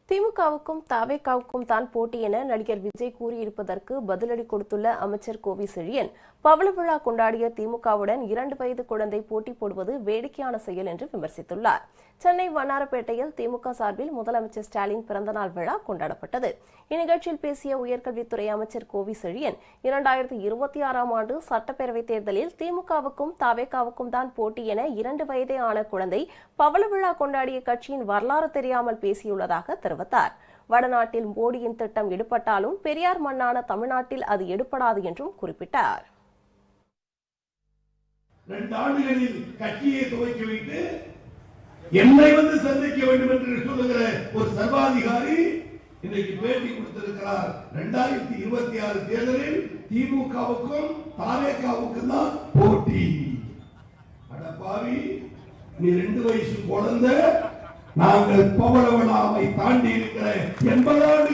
திமுகவுக்கும் தவேகாவுக்கும் தான் போட்டி என நடிகர் விஜய் கூறியிருப்பதற்கு பதிலடி கொடுத்துள்ள அமைச்சர் கோவி செழியன், பவள விழா கொண்டாடிய திமுகவுடன் 2 வயது குழந்தை போட்டி போடுவது வேடிக்கையான செயல் என்று விமர்சித்துள்ளார். சென்னை வண்ணாரப்பேட்டையில் திமுக சார்பில் முதலமைச்சர் ஸ்டாலின் பிறந்தநாள் விழா கொண்டாடப்பட்டது. இந்நிகழ்ச்சியில் பேசிய உயர்கல்வித்துறை அமைச்சர் கோவி செழியன், 2026ஆம் ஆண்டு சட்டப்பேரவைத் தேர்தலில் திமுகவுக்கும் தவேகாவுக்கும் தான் போட்டி என 2 வயதே ஆன குழந்தை பவள விழா கொண்டாடிய கட்சியின் வரலாறு தெரியாமல் பேசியுள்ளதாக தெரிவித்தார். வடநாட்டில் மோடியின் திட்டம் எடுபட்டாலும் பெரியார் மண்ணான தமிழ்நாட்டில் அது எடுபடாது என்றும் குறிப்பிட்டார். 2 ஆண்டுகளில் கட்சியை துவக்கிவிட்டு என்னை வந்து சந்திக்க வேண்டும் என்று சொல்லுகிற ஒரு சர்வாதிகாரி இன்றைக்கு பேட்டி கொடுத்திருக்கிறார். 2026 தேர்தலில் திமுகவுக்கும் தவேகாவுக்கும் தான் போட்டி. அடப்பாவி, நீ 2 வயசு குழந்தை, நாங்கள் பவள விழாவை தாண்டி இருக்கிற 80 ஆண்டு